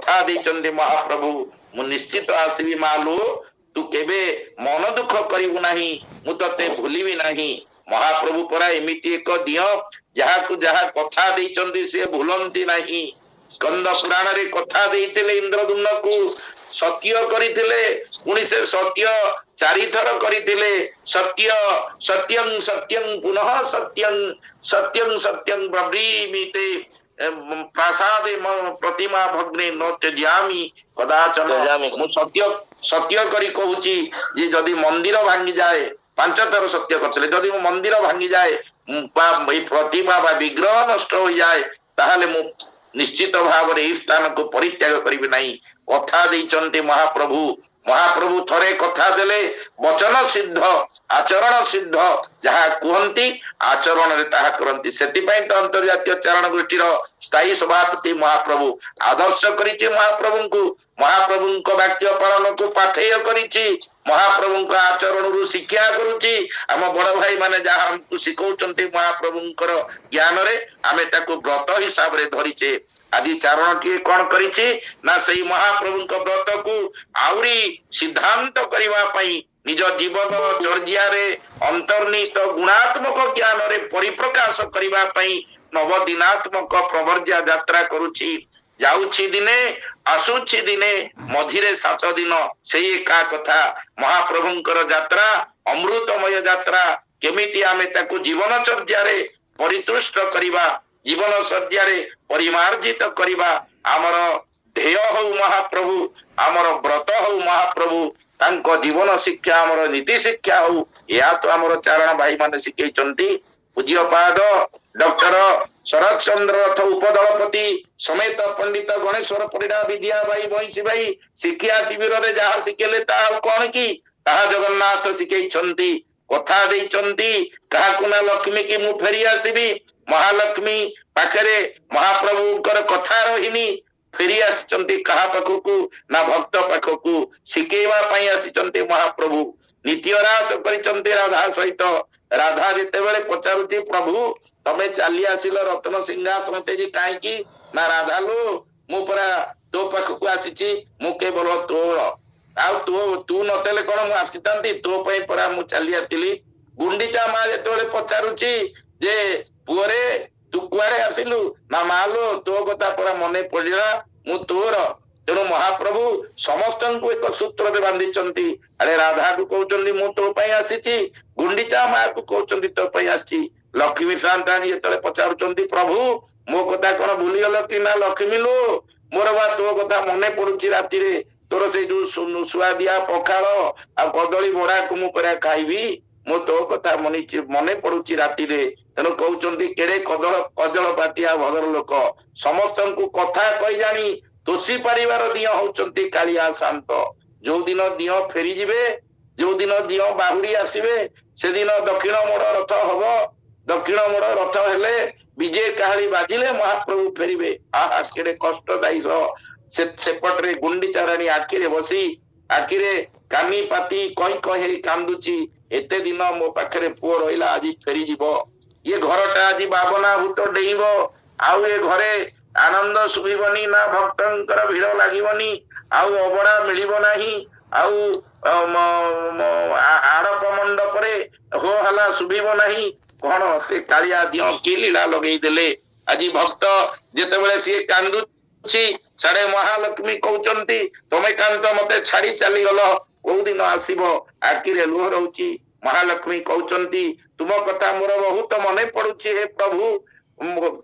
कथा देचंदी महाप्रभु मु निश्चित आसीबी मालू तू केबे मन दुख करिवु नाही मु तते भूलिबी नाही महाप्रभु परा एमिति एक दियो जहाकु जहा कथा देचंदी से भूलंती नाही स्कंद पुराण रे कथा देइतिले इंद्रदुम्न को सत्य करितिले पुणी से सत्य चारि थर करितिले सत्य सत्यं सत्यं पुनः सत्यं सत्यं सत्यं ब्रवीमिते प्रासादे प्रतिमा भग्ने न त्यामी कदाचन मु सत्य सत्य करी कहूची जे जदि मंदिर भांगी जाए 5 थर सत्य करथिले जदि मंदिर भांगी जाए प्रतिमा बा विग्रह नष्ट हो जाए ताहले मु निश्चित भाव रे स्थान को परित्याग करिबे नाही कथा देइचंती महाप्रभु महाप्रभु थरे कथा देले वचन सिद्ध आचरण सिद्ध जहा कहती आचरण रे ताहा करंती सेति पई तो अंतर्जातीय चारण गोष्ठीर स्थायी सभापति महाप्रभु आदर्श करिछि महाप्रभु को वाक्य पालन को पाथेय करिछि महाप्रभु को आचरण रु शिक्षा करूछि हम बड़ भाई माने जहा हमकु सिखौचंती महाप्रभु ज्ञान रे आमे ताकू व्रत हिसाब रे धरिछे आदि चारण किए कौन करिछि ना सही महाप्रभु व्रत को आउरी सिद्धांत करिवा पई निज जीवन चर्या रे अंतर्निहित गुणात्मक ज्ञान रे परिप्रकाश करिवा पई नवदिनात्मक प्रवर्ज्या यात्रा करूछि जाउछि दिने आसुछि दिने मझिरे 7 दिन सेई एका कथा महाप्रभुंकर यात्रा अमृतमय यात्रा केमिति आमे ताकू जीवन चर्या रे परितुष्ट करिवा जीवन चर्या रे परिमार्जित करिवा आमर ध्येय हो महाप्रभु आमर व्रत हो महाप्रभु तांको जीवन शिक्षा आमर नीति शिक्षा हो या तो आमर चारण भाई माने शिखैचंती पूज्य पाद डॉक्टर शरद चंद्र रथ उपदलपति समेत पंडित गणेश्वर परिडा विद्या भाई बंशी भाई शिक्षा शिविर रे जहा शिखेले ता कोन की ताहा जगन्नाथ शिखैचंती कथा देइचंती काहाकु ना लक्ष्मी की मु फेरी आसीबी महालक्ष्मी पाखरे महाप्रभुकर कथा रहिनी फेरी आसिचंती कहा पाखकु ना भक्त पाखकु शिखेवा पई आसिचंती महाप्रभु नित्य रास करिचंती राधा सहित राधा जेते बेले पचारुची प्रभु तमे चाली आसिलो रत्न सिंहासन तेजी काई की ना राधा लो मु परा तो पाखकु आसीची मु केवल तोर आउ तू नतेले कोन मु आसितांती तो पई परा मु चाली आसिली गुंडीचा मा जेते बेले पचारुची जे पुरे तू कुआरे आसिलु ना मालो तो कथा परा मने पड़िला मु तोर तेणु महाप्रभु समस्त को एक सूत्र दे बांधिचंती अरे राधा को कहउचंदी मु तो पई आसीची गुंडीचा मा को कहउचंदी तो पई आसी लक्ष्मी सांतानी जेतले पचारुचंदी प्रभु मो कथा कोन भूली गलो कि ना लक्ष्मी लो मोर बा तो कथा मने पडुची राती रे तोर से जो सुआदिया पखाल आ कदली बड़ा को मु परा खाइबी मो तो कथा मने पडुची राती रे तेणु कहउचंदी केड़े कजल पातिया भद्र लोक समस्त को कथा कहि जानी तोषी परिवार दियो होचंती कालिया शांत जो दिन दियो फेरी जिवे जो दिन दियो बाहुरी आसीबे से दिन दक्षिण मोड़ रथ हबो दक्षिण मोड़ रथ हेले विजय काहली बाजिले महाप्रभु फेरिबे आहा केड़े कष्टदायी सेपटरे गुंडीचाराणी आखिरे बसी आखिरे कानी पाती कई कही कांदुची एते दिन मो पाखरे पुओ रहिला आज फेरी जिवो ये घरटा आज बाबना भूत डेइबो आउ ए घरे आनंद सुबिबनी ना भक्तंकर भीड़ लागिबनी आउ अबड़ा मिलिबो नाही आउ आड़प मंडप रे हो हला सुबिबो नाही कोन से कालिया दियो की लीला लगेई देले आज भक्त जेते बेले से कांदुची सारे महालक्ष्मी कहउचंती तमे कांत मते छाड़ी चली गलो को दिन आसीबो आकिरे लुह रहउची महालक्ष्मी कहउचंती तुम कथा मोर बहुत मने पडुची हे प्रभु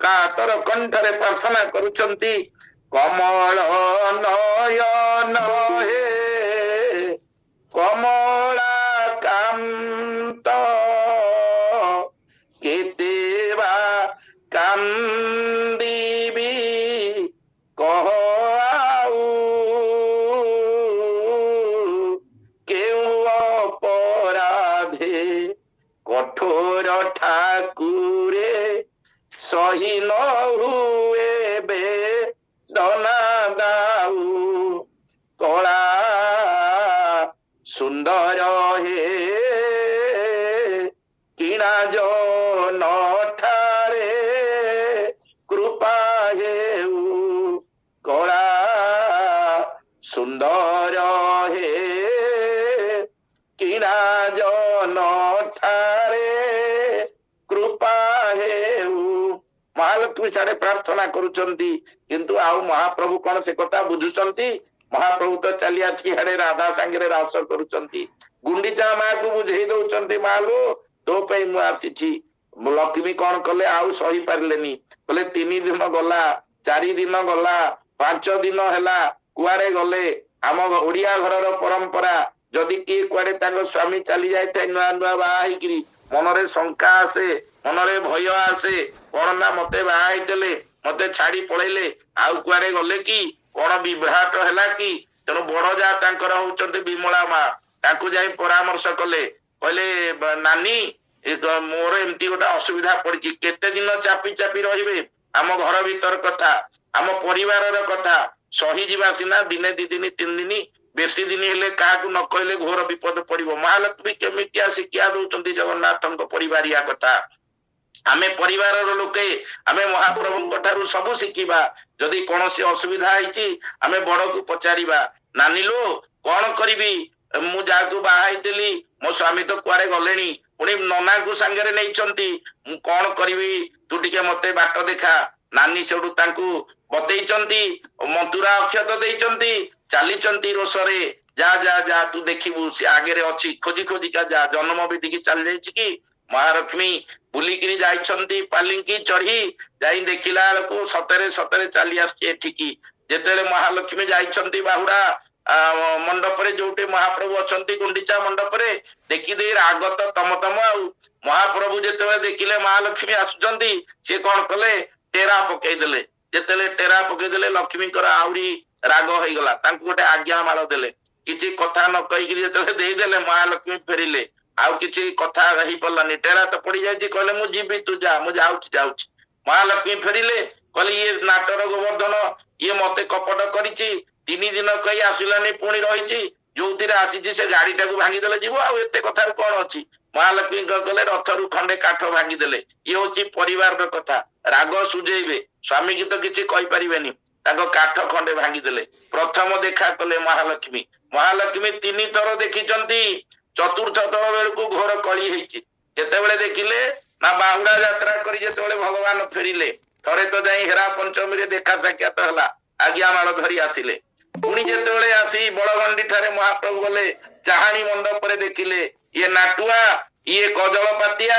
कातर कंठरे प्रार्थना करूचंती कमल नयन हे कमला कांत केतेबा कांदीबी कह आउ केउ अपराधे कठोर ठाकुरे सही न हुए बे दना दाऊ कला सुंदर हे किणा जो नठारे कृपा हे कला ସୁନ୍ଦର ହେ କିଣା ଜନ ଠାରେ କୃପା ହେଉ। ମହାଲକ୍ଷ୍ମୀ ସାଡେ ପ୍ରାର୍ଥନା କରୁଛନ୍ତି, କିନ୍ତୁ ଆଉ ମହାପ୍ରଭୁ କଣ ସେ କଥା ବୁଝୁଛନ୍ତି? ମହାପ୍ରଭୁ ତ ଚାଲି ଆସି ହାଡେ ରାଧା ସାଙ୍ଗରେ ରାସ କରୁଛନ୍ତି। ଗୁଣ୍ଡିଚା ମାକୁ ବୁଝେଇ ଦଉଛନ୍ତି, ମାଲୋ ତୋ ପାଇଁ ମୁଁ ଆସିଛି। ଲକ୍ଷ୍ମୀ କଣ କଲେ, ଆଉ ସହି ପାରିଲେନି, କହିଲେ 3 ଦିନ ଗଲା, 4 ଦିନ ଗଲା, 5 ଦିନ ହେଲା, କୁଆଡେ ଗଲେ? ଆମ ଓଡିଆ ଘରର ପରମ୍ପରା, ଯଦି କିଏ କୁଆଡେ ତାଙ୍କ ସ୍ଵାମୀ ଚାଲି ଯାଇଥାଏ ନୂଆ ନୂଆ ବାହା ହେଇକିରି, ମନରେ ଶଙ୍କା ଆସେ, ମନରେ ଭୟ ଆସେ, କଣ ନା ମତେ ବାହା ହେଇଥିଲେ, ମତେ ଛାଡି ପଳେଇଲେ, ଆଉ କୁଆଡେ ଗଲେ କି, କଣ ବିଭ୍ରାଟ ହେଲା କି? ତେଣୁ ବଡ ଯାହା ତାଙ୍କର ହଉଛନ୍ତି ବିମଳା ମା, ତାଙ୍କୁ ଯାଇ ପରାମର୍ଶ କଲେ, କହିଲେ ନାନୀ ମୋର ଏମିତି ଗୋଟେ ଅସୁବିଧା ପଡିଛି, କେତେ ଦିନ ଚାପି ଚାପି ରହିବେ? ଆମ ଘର ଭିତର କଥା, ଆମ ପରିବାରର କଥା ସହିଯିବା ସିନା, ଦିନେ 2 ଦିନ 3 ଦିନ, ବେଶୀ ଦିନ ହେଲେ କାହାକୁ ନ କହିଲେ ଘୋର ବିପଦ ପଡିବ। ମହାଲକ୍ଷ୍ମୀ କେମିତିଆ ଶିକ୍ଷା ଦଉଛନ୍ତି ଜଗନ୍ନାଥଙ୍କ ପରିବାରିଆ କଥା। ଆମେ ପରିବାରର ଲୋକେ, ଆମେ ମହାପ୍ରଭୁଙ୍କ ଠାରୁ ସବୁ ଶିଖିବା। ଯଦି କୌଣସି ଅସୁବିଧା ହେଇଛି ଆମେ ବଡକୁ ପଚାରିବା, ନାନୀଲୋ କଣ କରିବି, ମୁଁ ଯାହାକୁ ବାହା ହେଇଥିଲି ମୋ ସ୍ଵାମୀ ତ କୁଆଡେ ଗଲେଣି, ପୁଣି ନନାକୁ ସାଙ୍ଗରେ ନେଇଛନ୍ତି, ମୁଁ କଣ କରିବି, ତୁ ଟିକେ ମତେ ବାଟ ଦେଖା। ନାନୀ ସେଠୁ ତାଙ୍କୁ ବତେଇଛନ୍ତି, ମଥୁରା ଅକ୍ଷତ ଦେଇଛନ୍ତି, ଚାଲିଛନ୍ତି ରୋଷରେ, ଯା ଯା ଯା ତୁ ଦେଖିବୁ ସେ ଆଗରେ ଅଛି, ଖୋଜି ଖୋଜିକା ଯା। ଜନ୍ମ ବିଧିକି ଚାଲି ଯାଇଛି କି? ମହାଲକ୍ଷ୍ମୀ ବୁଲିକିରି ଯାଇଛନ୍ତି ପାଲିଙ୍କି ଚଢି, ଯାଇ ଦେଖିଲା ବେଳକୁ ସତରେ ସତରେ ଚାଲି ଆସିଛି ଏଠିକି। ଯେତେବେଳେ ମହାଲକ୍ଷ୍ମୀ ଯାଇଛନ୍ତି ବାହୁଡା ମଣ୍ଡପରେ, ଯୋଉଠି ମହାପ୍ରଭୁ ଅଛନ୍ତି ଗୁଣ୍ଡିଚା ମଣ୍ଡପରେ, ଦେଖିଦେଇ ରାଗ ତ ତମ ତମ ଆଉ। ମହାପ୍ରଭୁ ଯେତେବେଳେ ଦେଖିଲେ ମହାଲକ୍ଷ୍ମୀ ଆସୁଛନ୍ତି, ସେ କଣ କଲେ, ଟେରା ପକେଇଦେଲେ। ଯେତେବେଳେ ଟେରା ପକେଇଦେଲେ, ଲକ୍ଷ୍ମୀଙ୍କର ଆହୁରି ରାଗ ହେଇଗଲା, ତାଙ୍କୁ ଗୋଟେ ଆଜ୍ଞା ମାଳ ଦେଲେ। କିଛି କଥା ନ କହିକିରି ଯେତେବେଳେ ଦେଇଦେଲେ, ମହାଲକ୍ଷ୍ମୀ ଫେରିଲେ, ଆଉ କିଛି କଥା ହେଇପାରିଲାନି, ଟେରା ତ ପଡି ଯାଇଛି। କହିଲେ ମୁଁ ଯିବି, ତୁ ଯା, ମୁଁ ଯାଉଛି ଯାଉଛି। ମହାଲକ୍ଷ୍ମୀ ଫେରିଲେ, କହିଲେ ଇଏ ନାଟର ଗୋବର୍ଦ୍ଧନ, ଇଏ ମତେ କପଟ କରିଛି, 3 ଦିନ କହି ଆସିଲାନି, ପୁଣି ରହିଛି, ଯୋଉଥିରେ ଆସିଛି ସେ ଗାଡିଟାକୁ ଭାଙ୍ଗିଦେଲେ ଯିବ, ଆଉ ଏତେ କଥାରୁ କଣ ଅଛି। ମହାଲକ୍ଷ୍ମୀ କଲେ, ରଥରୁ ଖଣ୍ଡେ କାଠ ଭାଙ୍ଗିଦେଲେ। ଇଏ ହଉଛି ପରିବାରର କଥା, ରାଗ ସୁଝେଇବେ, ସ୍ଵାମୀ କି ତ କିଛି କହିପାରିବେନି, ତାଙ୍କ କାଠ ଖଣ୍ଡେ ଭାଙ୍ଗିଦେଲେ। ପ୍ରଥମ ଦେଖା କଲେ ମହାଲକ୍ଷ୍ମୀ। ମହାଲକ୍ଷ୍ମୀ 3 ଥର ଦେଖିଛନ୍ତି, 4ର୍ଥ ଥର ବେଳକୁ ଘୋର କଳି ହେଇଛି। ଯେତେବେଳେ ଦେଖିଲେ ନା ବାହୁଡା ଯାତ୍ରା କରି ଯେତେବେଳେ ଭଗବାନ ଫେରିଲେ, ଥରେ ତ ଯାଇ ହେରା ପଞ୍ଚମୀରେ ଦେଖା ସାକ୍ଷାତ ହେଲା, ଆଜ୍ଞା ମାଳ ଧରି ଆସିଲେ। ପୁଣି ଯେତେବେଳେ ଆସି ବଳଗଣ୍ଡି ଠାରେ ମହାପ୍ରଭୁ ଗଲେ, ଚାହାଣୀ ମଣ୍ଡପରେ ଦେଖିଲେ, ଇଏ ନାଟୁଆ, ଇଏ କଜଳପାତିଆ,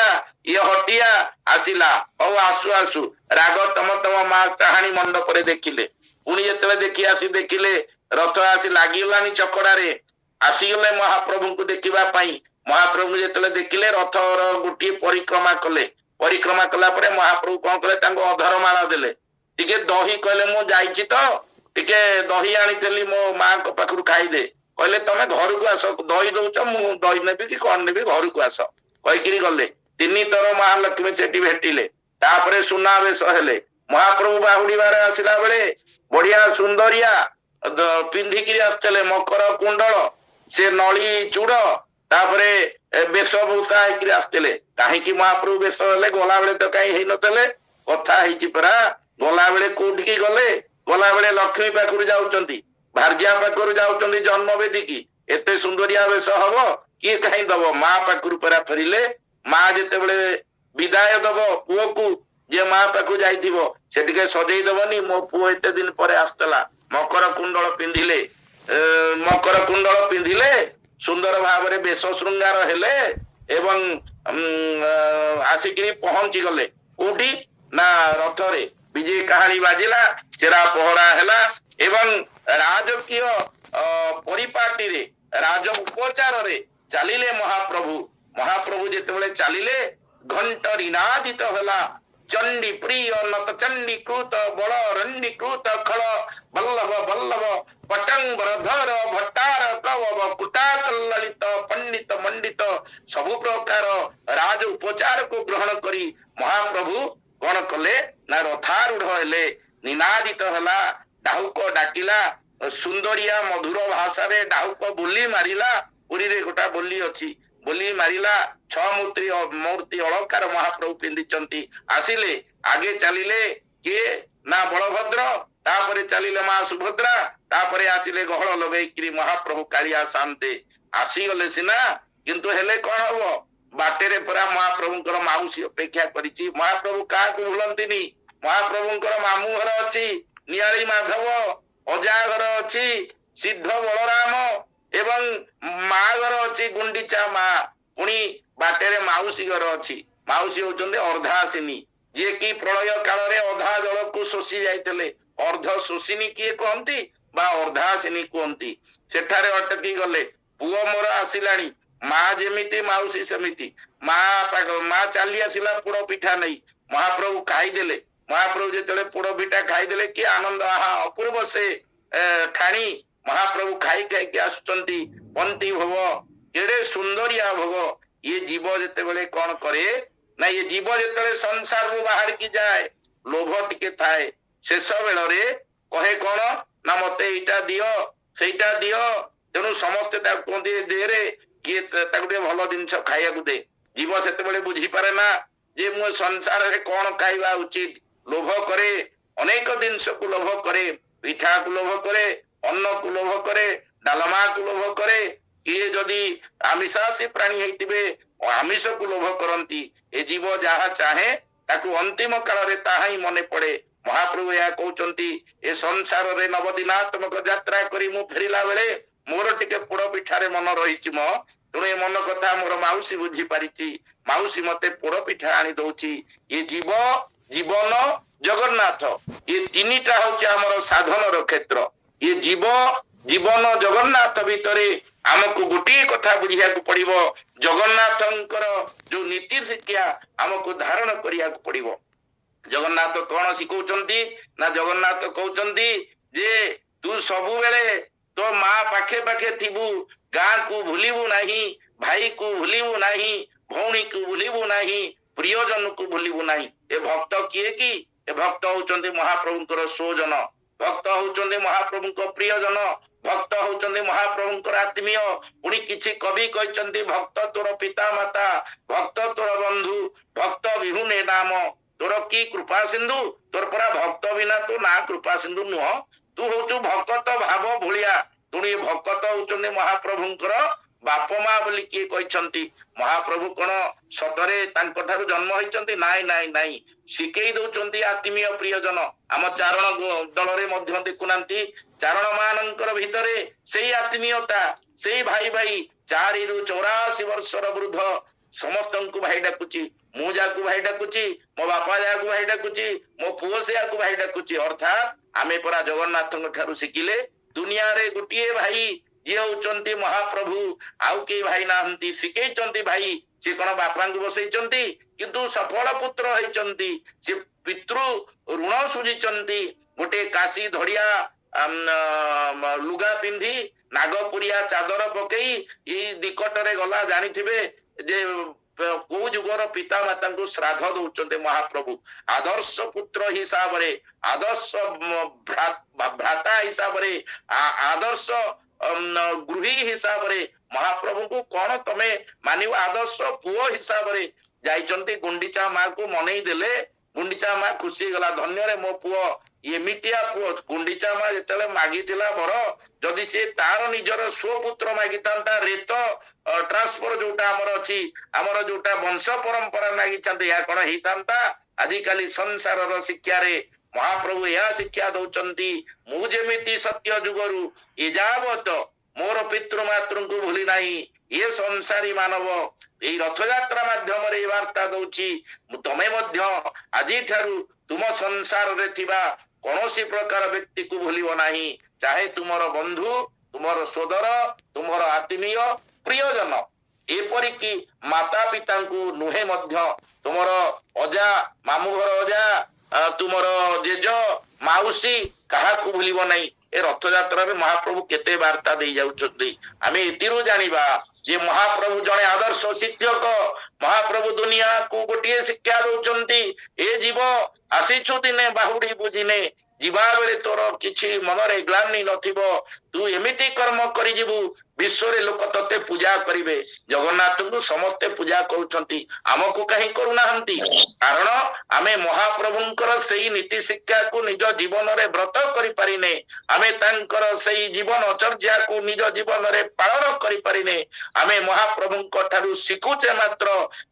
ଇଏ ହଟିଆ ଆସିଲା, ହଉ ଆସୁ ଆସୁ। ରାଗ ତମ ତମ ମା ଚାହାଣୀ ମଣ୍ଡପରେ ଦେଖିଲେ। ପୁଣି ଯେତେବେଳେ ଦେଖି ଆସି ଦେଖିଲେ ରଥ ଆସି ଲାଗିଗଲାନି ଚକଡାରେ, ଆସିଗଲେ ମହାପ୍ରଭୁଙ୍କୁ ଦେଖିବା ପାଇଁ। ମହାପ୍ରଭୁ ଯେତେବେଳେ ଦେଖିଲେ, ରଥର ଗୋଟିଏ ପରିକ୍ରମା କଲେ। ପରିକ୍ରମା କଲା ପରେ ମହାପ୍ରଭୁ କଣ କଲେ, ତାଙ୍କୁ ଅଧର ମାଳ ଦେଲେ। ଟିକେ ଦହି, କହିଲେ ମୁଁ ଯାଇଛି ତ ଟିକେ ଦହି ଆଣିଥିଲି ମୋ ମାଙ୍କ ପାଖରୁ ଖାଇଦେ। କହିଲେ ତମେ ଘରକୁ ଆସ, ଦହି ଦଉଛ, ମୁଁ ଦହି ନେବି କି କଣ ନେବି, ଘରକୁ ଆସ କହିକିରି ଗଲେ। 3 ଥର ମହାଲକ୍ଷ୍ମୀ ସେଠି ଭେଟିଲେ। ତାପରେ ସୁନାବେଶ ହେଲେ। ମହାପ୍ରଭୁ ବାହୁଡିବାରେ ଆସିଲା ବେଳେ ବଢିଆ ସୁନ୍ଦରିଆ ପିନ୍ଧିକିରି ଆସିଥିଲେ, ମକର କୁଣ୍ଡଳ, ସେ ନଳି ଚୂଡ, ତାପରେ ବେଶଭୂଷା ହେଇକିରି ଆସିଥିଲେ। କାହିଁକି ମହାପ୍ରଭୁ ବେଶ ହେଲେ, ଗଲାବେଳେ ତ କାହିଁ ହେଇନଥିଲେ? କଥା ହେଇଛି ପରା, ଗଲାବେଳେ କୋଉଠିକି ଗଲେ, ଗଲାବେଳେ ଲକ୍ଷ୍ମୀ ପାଖରୁ ଯାଉଛନ୍ତି, ଭାର୍ଯ୍ୟା ପାଖରୁ ଯାଉଛନ୍ତି ଜନ୍ମ ବେଦିକି। ଏତେ ସୁନ୍ଦରିଆ ବେଶ ହବ କିଏ କାହିଁ ଦବ? ମା ପାଖରୁ ପରା ଫେରିଲେ। ମା ଯେତେବେଳେ ବିଦାୟ ଦବ ପୁଅକୁ, ଯିଏ ମା ପାଖକୁ ଯାଇଥିବ, ସେ ଟିକେ ସଜେଇ ଦବନି, ମୋ ପୁଅ ଏତେ ଦିନ ପରେ ଆସିଥିଲା। ମକର କୁଣ୍ଡଳ ପିନ୍ଧିଲେ, ମକର କୁଣ୍ଡଳ ପିନ୍ଧିଲେ, ସୁନ୍ଦର ଭାବରେ ବେଶ ଶୃଙ୍ଗାର ହେଲେ, ଏବଂ ଆସିକିରି ପହଞ୍ଚି ଗଲେ କୋଉଠି ନା ରଥରେ। ବିଜେ କାହାଳୀ ବାଜିଲା, ଚେରା ପହରା ହେଲା, ଏବଂ ରାଜକୀୟ ପରିପାଟିରେ, ରାଜ ଉପଚାରରେ ଚାଲିଲେ ମହାପ୍ରଭୁ। ମହାପ୍ରଭୁ ଯେତେବେଳେ ଚାଲିଲେ, ଘଣ୍ଟ ନିନାଦିତ ହେଲା, ଚଣ୍ଡୀ ପ୍ରିୟ নত ଚଣ୍ଡୀ କୃତ ବଳ ରଣ୍ଡୀ କୃତ ଖଳ ବଲ୍ଲଭ ବଲ୍ଲଭ ପଟଙ୍ଗର ଧର ଭଟ୍ଟାର କବବ କୁଟାକଲ୍ଲିତ ପଣ୍ଡିତ ମଣ୍ଡିତ ସବୁ ପ୍ରକାର ରାଜ ଉପଚାରକୁ ଗ୍ରହଣ କରି ମହାପ୍ରଭୁ କଣ କଲେ ନା ରଥାରୂଢ ହେଲେ। ନିନାଦିତ ହେଲା, ଡାହୁକ ଡାକିଲା, ସୁନ୍ଦରିଆ ମଧୁର ଭାଷାରେ ଡାହୁକ ବୋଲି ମାରିଲା। ପୁରୀରେ ଗୋଟା ବୋଲି ଅଛି, ବୋଲି ମାରିଲା। 6 ମୂର୍ତ୍ତି ଅଳଙ୍କାର ମହାପ୍ରଭୁ ପିନ୍ଧିଛନ୍ତି। ଆସିଲେ, ଆଗେ ଚାଲିଲେ କିଏ ନା ବଳଭଦ୍ର, तापरे चलिले माँ सुभद्रा तापरे आसिले गहळ लगेइकरी महाप्रभु कालिया शांते आसीगले सिना किंतु हेले कौन हबो बाटेरे परा महाप्रभुंकर माउसी अपेक्षा करिछि महाप्रभु काहाकु भूलंतिनी महाप्रभुंकर मामू घर अछि नियाली माधव अजा घर अछि सिद्ध बलराम एवं माँ घर अछि गुंडीचा माँ पुणी बाटेरे माउसी घर अछि माउसी होचंदे अर्धासिनी जे कि प्रलय काल रे अधा जल को शोषी जाइतले अर्ध शोषिनी किए कहंती बा अर्धासिनी कहंती सेठारे अटकी गले पुओ मोर आसिलाणी माँ जेमिति माउसी सेमिति माँ चली आसिला पोड़ पिठा नहीं महाप्रभु खाईदेले महाप्रभु जेतेले पोड़ पिठा खाईदेले कि आनंद आहा अपूर्व से ठाणी महाप्रभु खाई खाई आसुचंती पंती भोग केड़े सुंदरिया भोग ये जीव जेते बेले कौन करे ना ये जीव जेते संसार रू बाहर की जाए लोभ टिके थाए शेष बेल रे कहे कौन ना मते इटा दियो सेटा दियो तेणु समस्ते कहते दे रे किए भल जिनस खाइया दे जीव से बुझी पारे ना जे मु संसार रे कौन खाइबा उचित लोभ करे अनेक जिनस को लोभ करे पिठा को लोभ करे अन्न को लोभ करे डालमा को लोभ करे किए जदि आमिषासी प्राणी हेतिबे आमिष को लोभ करंती ए जीव जहा चाहे ताकू अंतिम काल रे ताहा ही मने पड़े महाप्रभु या कहउचंती ए संसार रे नवदिनात्मक यात्रा करी मु फेरिला बेले मोर टिके पोड़ पिठारे मन रही मो तेणु ए मन कथा मोर माउसी बुझी पारिची माउसी मते पोड़ पिठा आनी दउची ये जीव जीवन जगन्नाथ ये तीनिटा होची हमर साधन क्षेत्र ये जीव जीवन जगन्नाथ भितरे आमको गोटे कथा बुझिया पड़िबो जगन्नाथंकर जो नीति शिक्षा आमको धारण करिया पड़िबो जगन्नाथ कौन शिखौचंती ना जगन्नाथ कहउचंती जे तू सबु बेले तो माँ पाखे पाखे थिबु गाँ को भूलिबु नहीं भाई को भूलिबु नहीं भौणी को भूलिबु नहीं प्रियजन को भूलिबु नहीं ए भक्त किए कि ए भक्त होचंती महाप्रभुंकर सोजन भक्त होचंती महाप्रभुंकर प्रियजन भक्त होचंती महाप्रभुंकर आत्मीय पुणी किछि कवि कहचंती भक्त तोर पिता माता भक्त तोर बंधु भक्त विहुने नाम तोर की कृपा सिंधु तोर परा भक्त बिना तो ना कृपा सिंधु नुह तू होचु भक्त भाव भूलिया तेणु ये भक्त होचंती महाप्रभुंकर बाप माँ बोली किए कहचंती महाप्रभु कौन सतरे तांको ठारू जन्म होइचंती नाई नाई नाई शिकेई दउचंती आत्मीय प्रियजन आम चारण दल रे मध्य देखुनांती चारण मानकर भितरे सेई आत्मीयता सेई भाई भाई 4 रु 84 वर्षर वृद्ध समस्त को भाई डाकुची मु जाकू भाई डाकुची मो बापा जाकू भाई डाकुची मो पुओ से आकू भाई डाकुची अर्थात आमे परा जगन्नाथ ठारू शिखिले दुनिया रे गुटिए भाई जे होचंती महाप्रभु आउ के भाई नाहंती शिखेचंती भाई से कोन बापा को बसैचंती किंतु सफल पुत्र होइचंती से पितृ ऋण सुझिचंती गोटे काशी धड़िया लुगा पिंधी नागपुरिया चादर पकई ये निकट रे गला जानिथिबे जे को जुगर पिता माता को श्राद्ध दउचंते महाप्रभु आदर्श पुत्र हिसाब रे आदर्श भ्राता हिसाब रे आदर्श गृही हिसाब रे महाप्रभु को कौन तमे मानिव आदर्श पुओ हिसाब रे जाइचंती गुंडीचा माँ को मनई देले गुंडीचा माँ खुशी गला धन्य रे मो पुओ एमितिया पुओ गुंडीचा माँ जेतेले मागिथिला बर जदि से तार निजर स्वपुत्र मागितांता रेत ट्रांसफर जोटा हमर अछि हमर जोटा वंश परंपरा मागिचंते या कोन हितांता आजिकाली संसार रो शिक्षा रे महाप्रभु या शिक्षा दउचंती मु जेमिति सत्य जुगरु एजावत मोर पितृ मातृ को भूली नाही ये संसारी मानव एई रथ यात्रा माध्यम रे वार्ता दउची तमे मध्य आजि ठारू तुम संसार रे थिबा कोनोसी प्रकार व्यक्ति को भूलिबो नाही चाहे तुमर बंधु तुमर सोदर तुमर आत्मीय प्रियजन एपरि की माता पिता को नुहे मध्य तुमर अजा मामू घर अजा तुमर जेज माउसी कहा को भूलिबो नाही ए रथ यात्रा रे महाप्रभु केते वार्ता दे जाउछथि आमे एतिरो जानिबा जे महाप्रभु जने आदर्श शिक्षक महाप्रभु दुनिया को गोटे शिक्षा दउचंती ए जीव आसीछु दिने बाहुडी बुझिने जीवा बेले तोर किछि मनरे ग्लानि नथिबो तू एमिति कर्म करि जीवु विश्व लोक तोते पूजा करेंगे जगन्नाथ को समस्ते पूजा करुँच आमको कहीं करूना कारण आमे महाप्रभुंकर से नीति शिक्षा को निज जीवन में व्रत करें आमे तांकर से जीवन चर्या को निज जीवन में पालन करें आमे महाप्रभु ठारू शिखुचे मात्र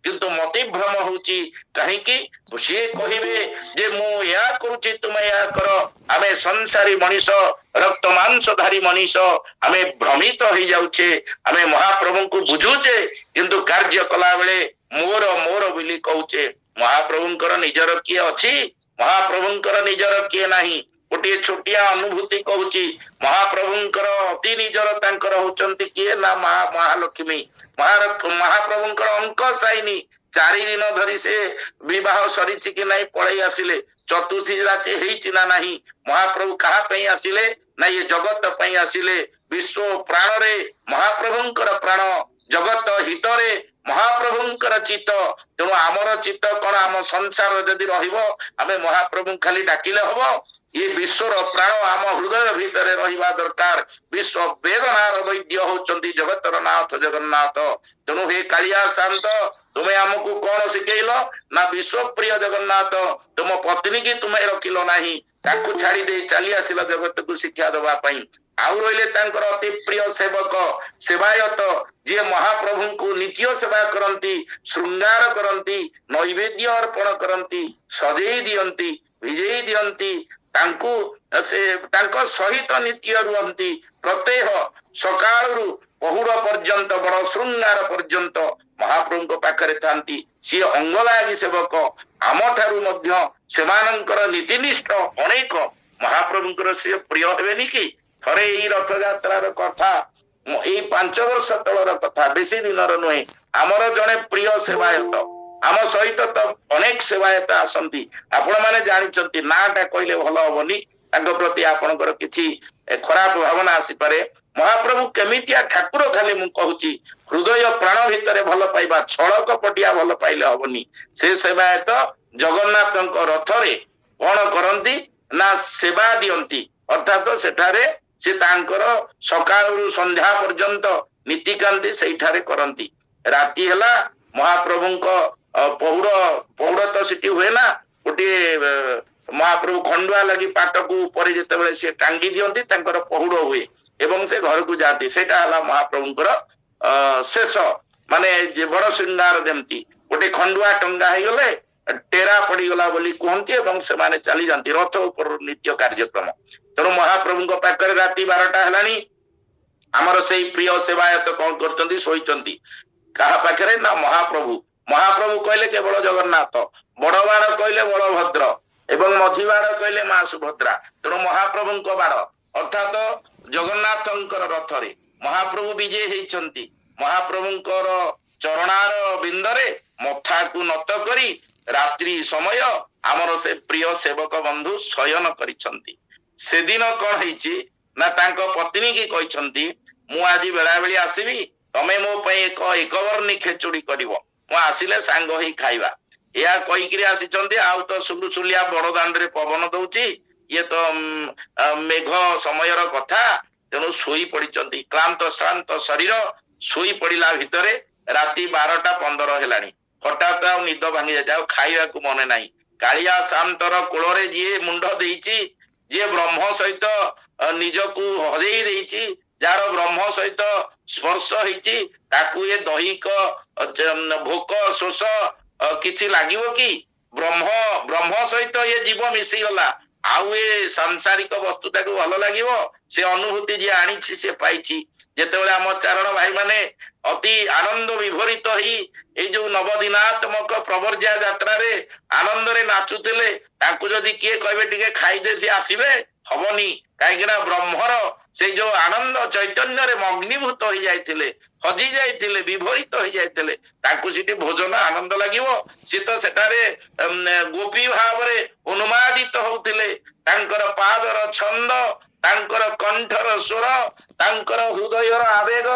किंतु मति भ्रम होची कहीं सी कहे जे मु या करुची तुम या कर आमे संसारी मनीष रक्त मांसधारी मनीष आमे भ्रमित हो जाऊे आमे महाप्रभु को बुझुचे किंतु कार्य कला बेले मोर मोर बोली कहूचे महाप्रभुंकर निजर किए अच्छी महाप्रभुंकर निजर किए नहीं गोटे छोटिया अनुभूति कहूची महाप्रभुंकर अति निजर तांकर होचंती किए ना महालक्ष्मी महाप्रभुंकर अंक साइनी 4 दिन धरी से विवाह सरी कि नहीं पलि आसिले चतुर्थी राति हेची ना नहीं महाप्रभु कहा पे आसिले ना ये जगत पे आसिले विश्व प्राण रे महाप्रभुंकर प्राण जगत हितरे महाप्रभुंकर चित्त तेणु आमर चित्त कौन आम संसार जदि रहे महाप्रभु खाली डाकिले हम ये विश्वर प्राण आम हृदय भितर रहा दरकार विश्व वेदनार वैद्य होचंती जगतर नाथ जगन्नाथ तेणु हे कालिया शांत तुम्हें आमको कौन शिखेल ना विश्व प्रिय जगन्नाथ तुम पत्नी की तुम्हें रखिल नहीं ताकू छाड़ी दे चली आसिल जगत को शिक्षा देवाई आउ रही अति प्रिय सेवक सेवायत जी महाप्रभु को नित्य सेवा करती श्रृंगार करती नैवेद्य अर्पण करती सजई दियंती भिजई दियंती सहित नित्य रुहंती प्रत्येह सकाळु पहुड़ पर्यंत बड़ श्रृंगार पर्यंत महाप्रभु पाखरे थांती सी अंगलागी सेवक आम ठारू मध्य सेमानंकर नीतिनिष्ठ अनेक महाप्रभुंकर से प्रिय हेबेनि कि थरे एई रथ यात्रार कथा एई 5 वर्ष तलर कथा बेसी दिनर नुहे आमर जने प्रिय सेवायत आम सहित तो अनेक सेवायत आसंती आपण माने जानिचंती नाटा कहले भल हबनी तांको प्रति आपनकर किछि खराब भावना आसी पारे महाप्रभु केमितिया ठाकुर खाली मु कहूची हृदय प्राण भितर भल पाइबा छड़क पटिया भल पाइले हबनी से सेवायत जगन्नाथक रथरे कोन करंती ना सेवा दियंती अर्थात सेठारे से तांकर सकाळु संध्या पर्यंत नीतिकांति सेठारे करंती राति हला महाप्रभुंको पौड़ तो सिटी हुए ना गोटे महाप्रभु खंडुआ लगी पाट को ऊपर जिते से टांगी दियंती तांकर पहुड़ हुए एवं से घर को जाती सेटा हला महाप्रभुंकर शेष माने बड़ श्रृंगार जमती गोटे खंडुआ टंगा हो गले टेरा पड़गला बोली कहती एवं से माने चली जाती रथ ऊपर नित्य कार्यक्रम तेणु महाप्रभु पाखरे राति 12टा हेलानी आमर से प्रिय सेवायत कौन करचंती सोईचंती कहा पाखरे ना महाप्रभु कहले केवल जगन्नाथ बड़ बाड़ कहले बलभद्र एवं मझी बाड़ कहले मां सुभद्रा तेणु महाप्रभु बाड़ अर्थात जगन्नाथंकर रथरे महाप्रभु विजय होइचंती महाप्रभुंकर चरणार बिंदरे मथा को नत करी रात्रि समय आमर से प्रिय सेवक बंधु शयन करिसंती से दिन कौन होइची ना तांको पत्नी की कहिसंती मु आज बेला बेली आसीबी तमे मो पई एक वर्णी खेचुड़ी करिवो मु आसिले सांग ही खाइबा या कहिकरी आसीचंती आउ तो सुलुसुलिया बड़ दांडरे पवन दउची ये तो मेघ समयर कथा तेणु सोई पड़िचंती क्लांत श्रांत शरीर सोई पड़िला भितरे राति 12:15 हेलानी हठात आ निद भांगी जाए खाइबा को मने नाही कालिया शांतर कोलरे जी मुंड देइची जे ब्रह्म सहित निजकू हजेई देइची जार ब्रह्म सहित स्पर्श होइची ताकू ये दैहिक भोक शोष किछि लागिवो कि ब्रह्म सहित ये जीव मिसी गला आउ ये सांसारिक वस्तुटा को भल लागिवो से अनुभूति जे आनीछि से पाइछि जेतेबेले आम चारण भाई माने अति आनंद विभरित ही ए जो नवदिनात्मक प्रवर्जा यात्रा रे आनंद रे नाचुतिले ताकू जदि किए कहबे टिके खाइदे से आसीबे हबनी कहीं ब्रह्मर से जो आनंद चैतन्य रे मग्नीभूत हो जाइतिले हजी जाइतिले विभरित हो जाइतिले ताकू सिटी भोजन आनंद लागिवो सी तो सेटारे गोपी भाव रे उन्मादित होउतिले तांकर पादर छंद तांकर कंठर स्वर तांकर हृदयर आवेग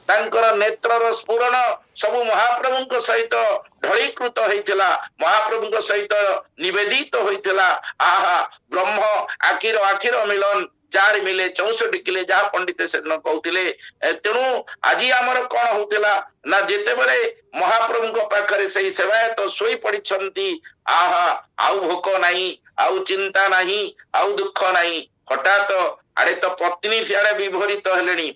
तांकर नेत्रर स्फुरण सबु महाप्रभुंक सहित ढळीकृत होइतिला महाप्रभुंक सहित निवेदित होइतिला आहा ब्रह्म आखिर मिलन चार मिले 64 किले जहाँ पंडित से कहते तेणु आज आमर कौन होता ना जिते बड़े महाप्रभु पाखरे से सेवायत शोई पड़ी आहा आउ भोक नहीं आउ चिंता नहीं आउ दुख नहीं हठात आड़े तो पत्नी सियाड़े विभोरित हेलेनी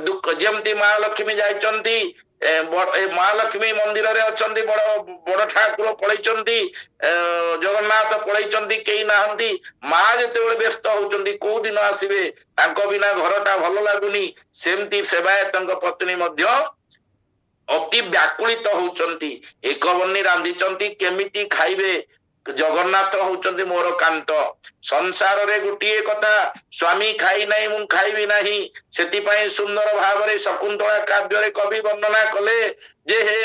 दुख जमती महालक्ष्मी जाइचंती महालक्ष्मी मंदिर रे अछंती बड़ बड़ ठाकुर पलैचंती जगन्नाथ पलैचंती केही नाहंती माँ जेतेबेले व्यस्त होचंती को दिन आसीबे तांको बिना घरटा भल लागुनी सेमती सेवायत पत्नी मध्य अति व्याकुलित होचंती एक बन्नी रांधिचंती केमिति खाइबे जगन्नाथ होचंती मोर कांत संसार रे गुटिए कथा स्वामी खाई नहीं मु खाइबी नहीं सेति पई सुंदर भाव रे शकुंतला काव्य रे कवि वर्णना कले जे हे